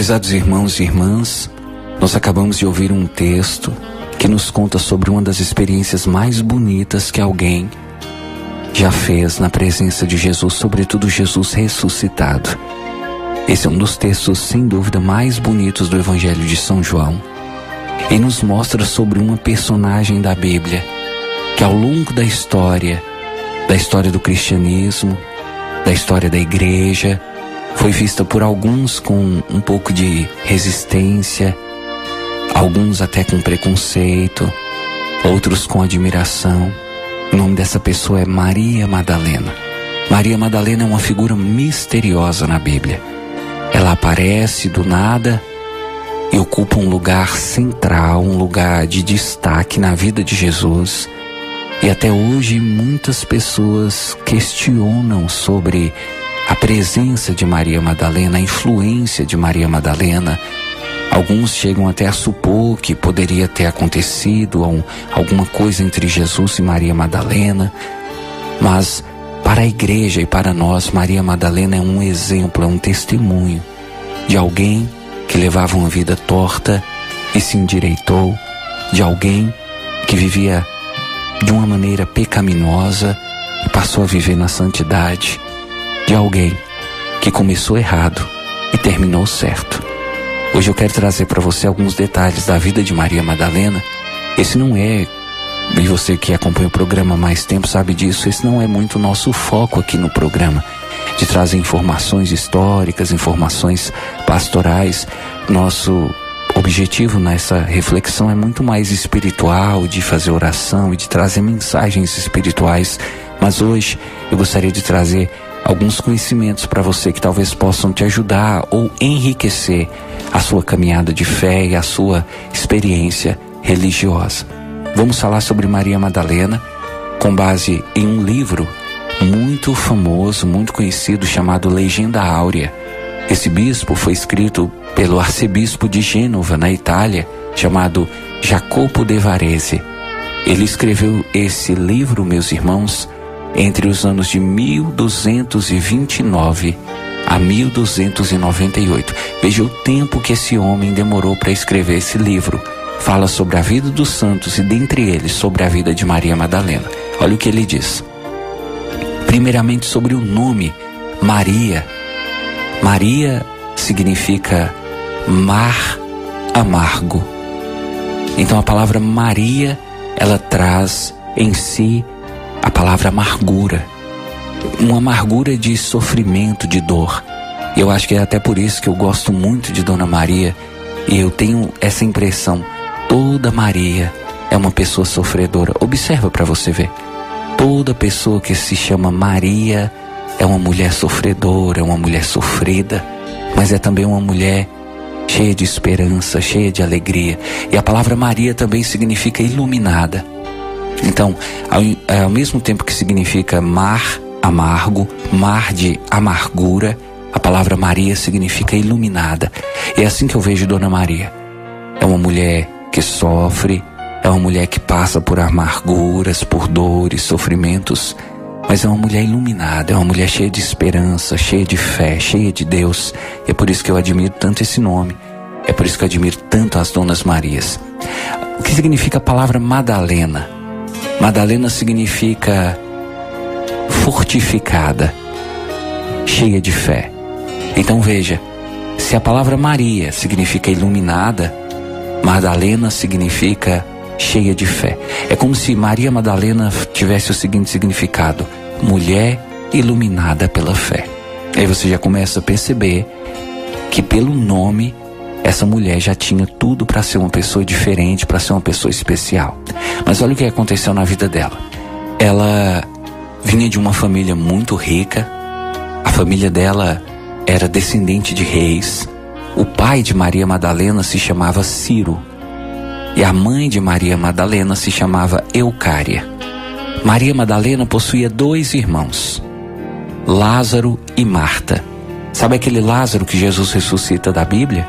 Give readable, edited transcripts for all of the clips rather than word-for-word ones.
Prezados irmãos e irmãs, nós acabamos de ouvir um texto que nos conta sobre uma das experiências mais bonitas que alguém já fez na presença de Jesus, sobretudo Jesus ressuscitado. Esse é um dos textos, sem dúvida, mais bonitos do Evangelho de São João. E nos mostra sobre uma personagem da Bíblia que ao longo da história do cristianismo, da história da igreja, foi vista por alguns com um pouco de resistência, alguns até com preconceito, outros com admiração. O nome dessa pessoa é Maria Madalena. Maria Madalena é uma figura misteriosa na Bíblia. Ela aparece do nada e ocupa um lugar central, um lugar de destaque na vida de Jesus. E até hoje muitas pessoas questionam sobre a presença de Maria Madalena, a influência de Maria Madalena. Alguns chegam até a supor que poderia ter acontecido alguma coisa entre Jesus e Maria Madalena. Mas para a igreja e para nós, Maria Madalena é um exemplo, é um testemunho de alguém que levava uma vida torta e se endireitou, de alguém que vivia de uma maneira pecaminosa e passou a viver na santidade, de alguém que começou errado e terminou certo. Hoje eu quero trazer para você alguns detalhes da vida de Maria Madalena. Esse não é, e você que acompanha o programa há mais tempo sabe disso, esse não é muito o nosso foco aqui no programa, de trazer informações históricas, informações pastorais. Nosso objetivo nessa reflexão é muito mais espiritual, de fazer oração e de trazer mensagens espirituais. Mas hoje eu gostaria de trazer alguns conhecimentos para você que talvez possam te ajudar ou enriquecer a sua caminhada de fé e a sua experiência religiosa. Vamos falar sobre Maria Madalena com base em um livro muito famoso, muito conhecido, chamado Legenda Áurea. Esse bispo foi escrito pelo arcebispo de Gênova, na Itália, chamado Jacopo de Varese. Ele escreveu esse livro, meus irmãos, entre os anos de 1229 a 1298. Veja o tempo que esse homem demorou para escrever esse livro. Fala sobre a vida dos santos e, dentre eles, sobre a vida de Maria Madalena. Olha o que ele diz. Primeiramente, sobre o nome Maria. Maria significa mar amargo. Então a palavra Maria, ela traz em si a palavra amargura, uma amargura de sofrimento, de dor. E eu acho que é até por isso que eu gosto muito de Dona Maria, e eu tenho essa impressão, toda Maria é uma pessoa sofredora. Observa para você ver, toda pessoa que se chama Maria é uma mulher sofredora, é uma mulher sofrida, mas é também uma mulher cheia de esperança, cheia de alegria. E a palavra Maria também significa iluminada. Então, ao mesmo tempo que significa mar amargo, mar de amargura, a palavra Maria significa iluminada. É assim que eu vejo Dona Maria. É uma mulher que sofre, é uma mulher que passa por amarguras, por dores, sofrimentos, mas é uma mulher iluminada, é uma mulher cheia de esperança, cheia de fé, cheia de Deus. E é por isso que eu admiro tanto esse nome, é por isso que eu admiro tanto as Donas Marias. O que significa a palavra Madalena? Madalena significa fortificada, cheia de fé. Então veja, se a palavra Maria significa iluminada, Madalena significa cheia de fé. É como se Maria Madalena tivesse o seguinte significado: mulher iluminada pela fé. Aí você já começa a perceber que pelo nome essa mulher já tinha tudo para ser uma pessoa diferente, para ser uma pessoa especial. Mas olha o que aconteceu na vida dela. Ela vinha de uma família muito rica. A família dela era descendente de reis. O pai de Maria Madalena se chamava Ciro e a mãe de Maria Madalena se chamava Eucária. Maria Madalena possuía 2 irmãos, Lázaro e Marta. Sabe aquele Lázaro que Jesus ressuscita da Bíblia?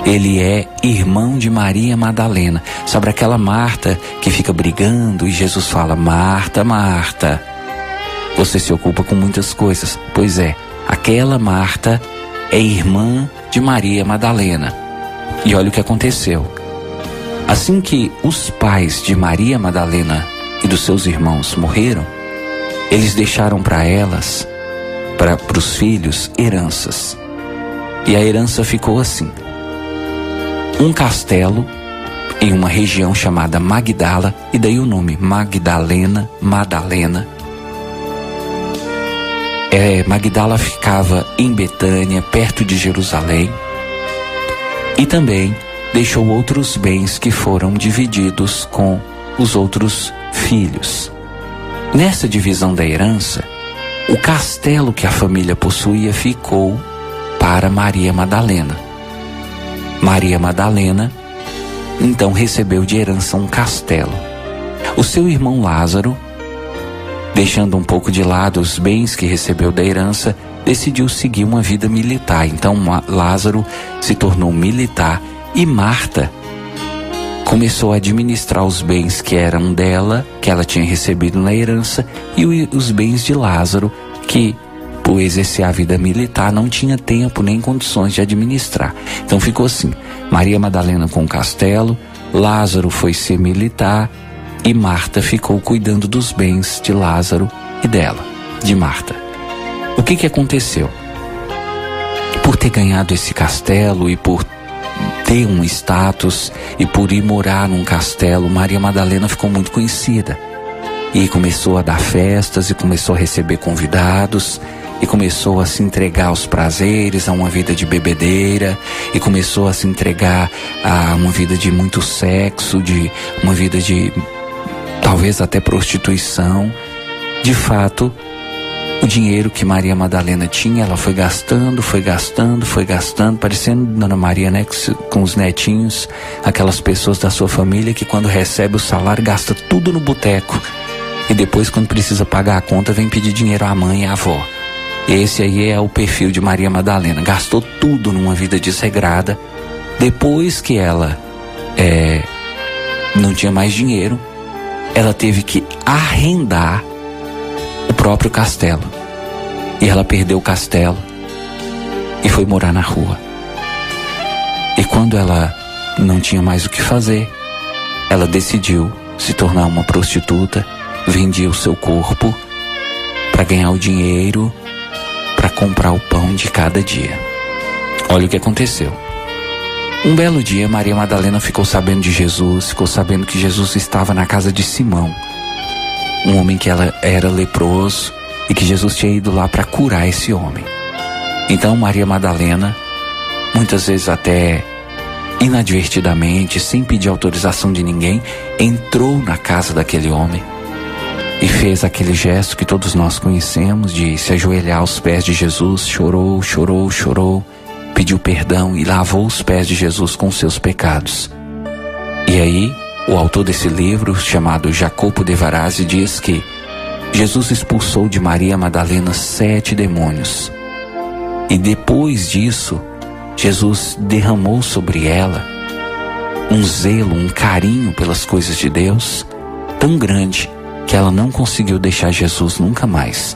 Ele é irmão de Maria Madalena. Sabe aquela Marta que fica brigando e Jesus fala: Marta, Marta, você se ocupa com muitas coisas. Pois é, aquela Marta é irmã de Maria Madalena. E olha o que aconteceu. Assim que os pais de Maria Madalena e dos seus irmãos morreram, eles deixaram para os filhos, heranças. E a herança ficou assim: um castelo em uma região chamada Magdala, e daí o nome Magdalena. Magdala ficava em Betânia, perto de Jerusalém, e também deixou outros bens que foram divididos com os outros filhos. Nessa divisão da herança, o castelo que a família possuía ficou para Maria Madalena. Maria Madalena então recebeu de herança um castelo. O seu irmão Lázaro, deixando um pouco de lado os bens que recebeu da herança, decidiu seguir uma vida militar. Então Lázaro se tornou militar e Marta começou a administrar os bens que eram dela, que ela tinha recebido na herança, e os bens de Lázaro, que por exercer a vida militar não tinha tempo nem condições de administrar. Então ficou assim: Maria Madalena com o castelo, Lázaro foi ser militar e Marta ficou cuidando dos bens de Lázaro e dela, de Marta. O que aconteceu? Por ter ganhado esse castelo e por ter um status e por ir morar num castelo, Maria Madalena ficou muito conhecida e começou a dar festas e começou a receber convidados e começou a se entregar aos prazeres, a uma vida de bebedeira, e começou a se entregar a uma vida de muito sexo, de uma vida de talvez até prostituição. De fato, o dinheiro que Maria Madalena tinha, ela foi gastando, parecendo Dona Maria, né, com os netinhos, aquelas pessoas da sua família que quando recebe o salário gasta tudo no boteco e depois, quando precisa pagar a conta, vem pedir dinheiro à mãe e à avó. Esse aí é o perfil de Maria Madalena. Gastou tudo numa vida desregrada. Depois que ela não tinha mais dinheiro, ela teve que arrendar o próprio castelo. E ela perdeu o castelo e foi morar na rua. E quando ela não tinha mais o que fazer, ela decidiu se tornar uma prostituta, vendia o seu corpo para ganhar o dinheiro para comprar o pão de cada dia. Olha o que aconteceu. Um belo dia, Maria Madalena ficou sabendo de Jesus, ficou sabendo que Jesus estava na casa de Simão, um homem que ela era leproso e que Jesus tinha ido lá para curar esse homem. Então Maria Madalena, muitas vezes até inadvertidamente, sem pedir autorização de ninguém, entrou na casa daquele homem e fez aquele gesto que todos nós conhecemos de se ajoelhar aos pés de Jesus, chorou, pediu perdão e lavou os pés de Jesus com seus pecados. E aí, o autor desse livro, chamado Jacopo de Varazzi, diz que Jesus expulsou de Maria Madalena 7 demônios. E depois disso, Jesus derramou sobre ela um zelo, um carinho pelas coisas de Deus tão grande que ela não conseguiu deixar Jesus nunca mais.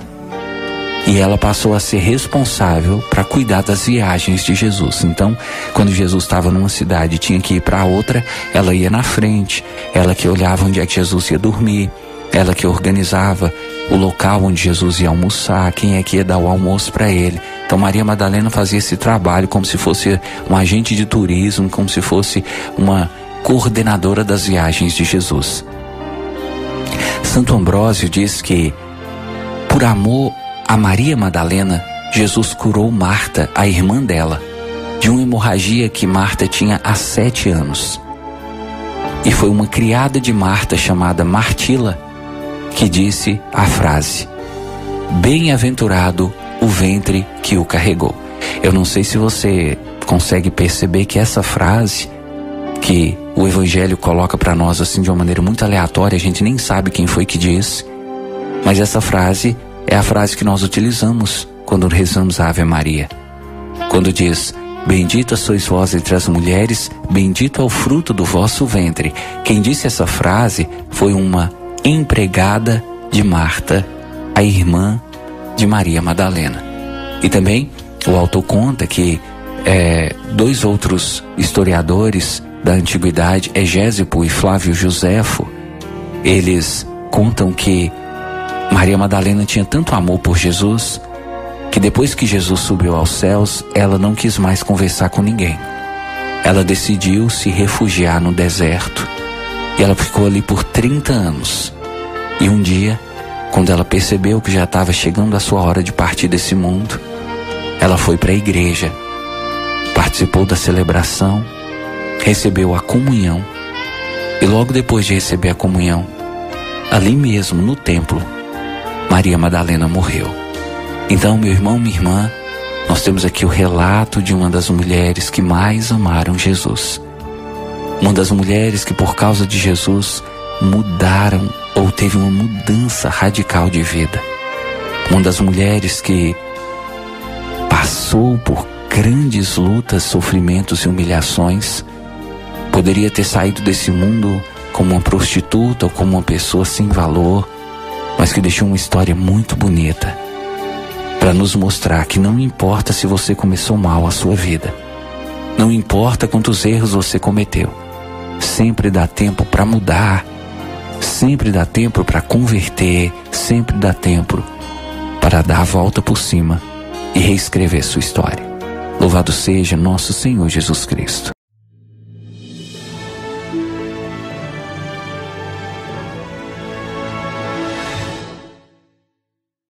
E ela passou a ser responsável para cuidar das viagens de Jesus. Então, quando Jesus estava numa cidade e tinha que ir para outra, ela ia na frente, ela que olhava onde é que Jesus ia dormir, ela que organizava o local onde Jesus ia almoçar, quem é que ia dar o almoço para ele. Então Maria Madalena fazia esse trabalho como se fosse um agente de turismo, como se fosse uma coordenadora das viagens de Jesus. Santo Ambrósio diz que, por amor a Maria Madalena, Jesus curou Marta, a irmã dela, de uma hemorragia que Marta tinha há 7 anos. E foi uma criada de Marta chamada Martila que disse a frase: bem-aventurado o ventre que o carregou. Eu não sei se você consegue perceber que essa frase que o Evangelho coloca para nós assim de uma maneira muito aleatória, a gente nem sabe quem foi que disse, mas essa frase é a frase que nós utilizamos quando rezamos a Ave Maria, quando diz: bendita sois vós entre as mulheres, bendito é o fruto do vosso ventre. Quem disse essa frase foi uma empregada de Marta, a irmã de Maria Madalena. E também O autor conta que dois outros historiadores da antiguidade, Egésipo e Flávio Joséfo, eles contam que Maria Madalena tinha tanto amor por Jesus que depois que Jesus subiu aos céus, ela não quis mais conversar com ninguém. Ela decidiu se refugiar no deserto e ela ficou ali por 30 anos. E um dia, quando ela percebeu que já estava chegando a sua hora de partir desse mundo, ela foi para a igreja, participou da celebração, recebeu a comunhão e logo depois de receber a comunhão, ali mesmo no templo, Maria Madalena morreu. Então, meu irmão, minha irmã, nós temos aqui o relato de uma das mulheres que mais amaram Jesus. Uma das mulheres que por causa de Jesus mudaram ou teve uma mudança radical de vida. Uma das mulheres que passou por grandes lutas, sofrimentos e humilhações. Poderia ter saído desse mundo como uma prostituta ou como uma pessoa sem valor, mas que deixou uma história muito bonita para nos mostrar que não importa se você começou mal a sua vida, não importa quantos erros você cometeu, sempre dá tempo para mudar, sempre dá tempo para converter, sempre dá tempo para dar a volta por cima e reescrever sua história. Louvado seja nosso Senhor Jesus Cristo.